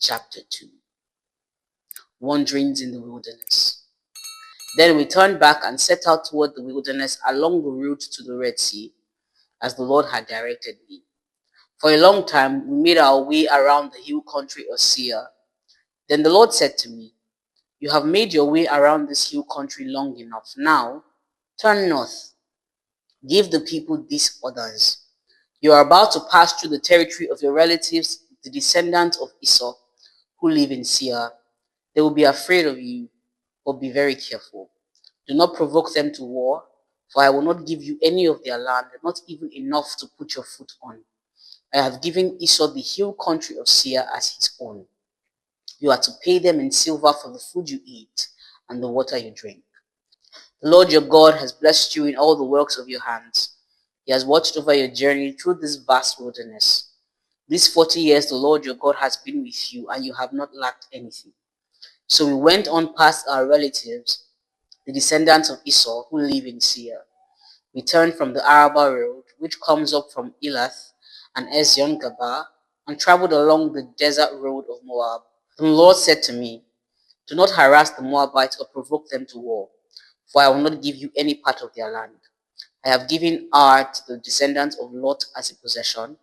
chapter 2. Wanderings in the wilderness. Then we turned back and set out toward the wilderness along the route to the Red Sea, as the Lord had directed me. For a long time we made our way around the hill country of Seir. Then the Lord said to me, "You have made your way around this hill country long enough. Now turn north. Give the people these orders. You are about to pass through the territory of your relatives, the descendants of Esau, who live in Seir. They will be afraid of you, but be very careful. Do not provoke them to war, for I will not give you any of their land, not even enough to put your foot on. I have given Esau the hill country of Seir as his own. You are to pay them in silver for the food you eat and the water you drink. The Lord your God has blessed you in all the works of your hands. He has watched over your journey through this vast wilderness. These 40 years the Lord your God has been with you, and you have not lacked anything." So we went on past our relatives, the descendants of Esau, who live in Seir. We turned from the Arabah road, which comes up from Elath and Ezion-Gabar, and traveled along the desert road of Moab. The Lord said to me, "Do not harass the Moabites or provoke them to war, for I will not give you any part of their land. I have given Ar to the descendants of Lot as a possession.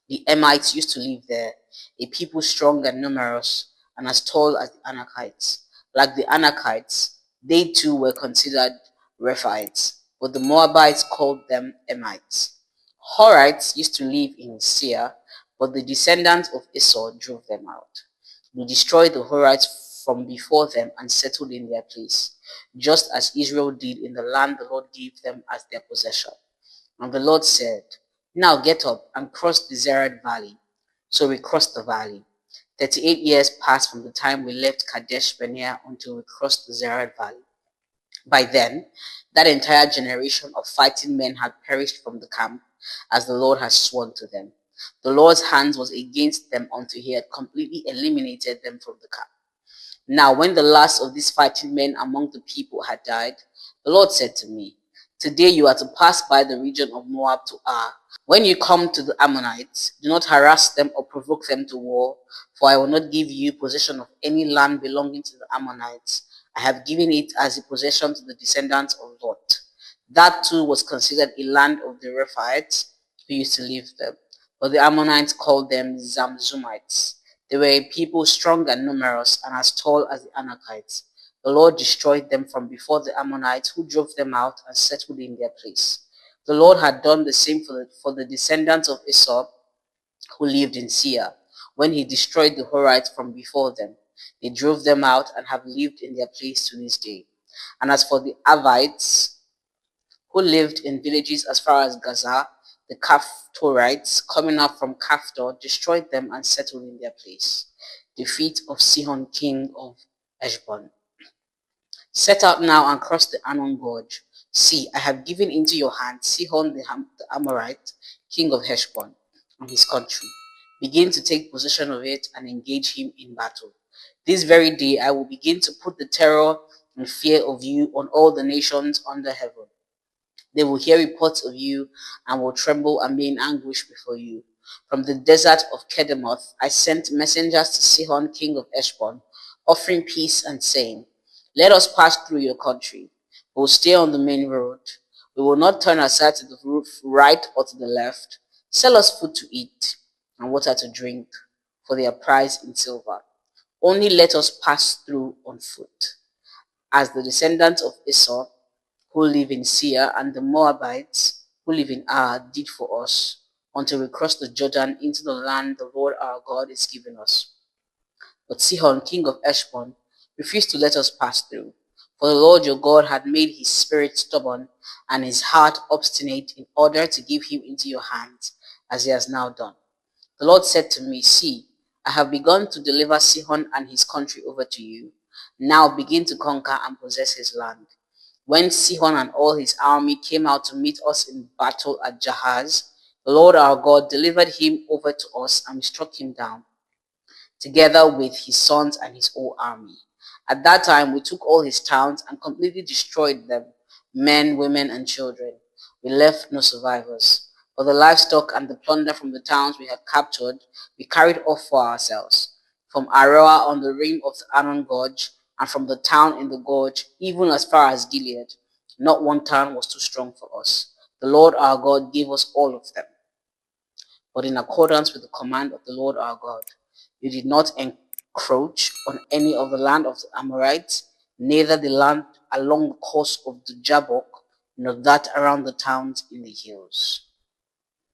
The Emites used to live there, a people strong and numerous, and as tall as the Anakites. Like the Anakites, they too were considered Rephaites, but the Moabites called them Emites. Horites used to live in Seir, but the descendants of Esau drove them out. They destroyed the Horites from before them and settled in their place, just as Israel did in the land the Lord gave them as their possession. And the Lord said, 'Now get up and cross the Zered Valley.' So we crossed the valley. 38 years passed from the time we left Kadesh Barnea until we crossed the Zered Valley. By then, that entire generation of fighting men had perished from the camp, as the Lord had sworn to them. The Lord's hand was against them until he had completely eliminated them from the camp. Now, when the last of these fighting men among the people had died, the Lord said to me, 'Today you are to pass by the region of Moab to Ar. When you come to the Ammonites, do not harass them or provoke them to war, for I will not give you possession of any land belonging to the Ammonites. I have given it as a possession to the descendants of Lot. That too was considered a land of the Rephaites who used to live there, but the Ammonites called them Zamzumites. They were a people strong and numerous and as tall as the Anakites. The Lord destroyed them from before the Ammonites, who drove them out and settled in their place. The Lord had done the same for the descendants of Esau, who lived in Seir, when he destroyed the Horites from before them. They drove them out and have lived in their place to this day. And as for the Avites, who lived in villages as far as Gaza, the Caphtorites, coming up from Caphtor, destroyed them and settled in their place. Defeat of Sihon, king of Heshbon. Set out now and cross the Arnon Gorge. See, I have given into your hand Sihon the Amorite, king of Heshbon, and his country. Begin to take possession of it and engage him in battle. This very day I will begin to put the terror and fear of you on all the nations under heaven. They will hear reports of you and will tremble and be in anguish before you. From the desert of Kedemoth I sent messengers to Sihon, king of Heshbon, offering peace and saying, 'Let us pass through your country. We will stay on the main road. We will not turn aside to the right or to the left. Sell us food to eat and water to drink, for they are prized in silver. Only let us pass through on foot.' As the descendants of Esau, who live in Seir, and the Moabites, who live in Ar, did for us, until we crossed the Jordan into the land the Lord our God is giving us. But Sihon, king of Heshbon, refused to let us pass through, for the Lord your God had made his spirit stubborn and his heart obstinate in order to give him into your hands, as he has now done. The Lord said to me, 'See, I have begun to deliver Sihon and his country over to you. Now begin to conquer and possess his land.' When Sihon and all his army came out to meet us in battle at Jahaz, the Lord our God delivered him over to us, and we struck him down, together with his sons and his whole army. At that time we took all his towns and completely destroyed them, men, women, and children. We left no survivors. For the livestock and the plunder from the towns we had captured, we carried off for ourselves. from Aroah on the rim of the Arnon Gorge, and from the town in the gorge, even as far as Gilead. Not one town was too strong for us. The Lord our God gave us all of them. But in accordance with the command of the Lord our God, you did not encroach on any of the land of the Amorites, neither the land along the coast of the Jabbok, nor that around the towns in the hills.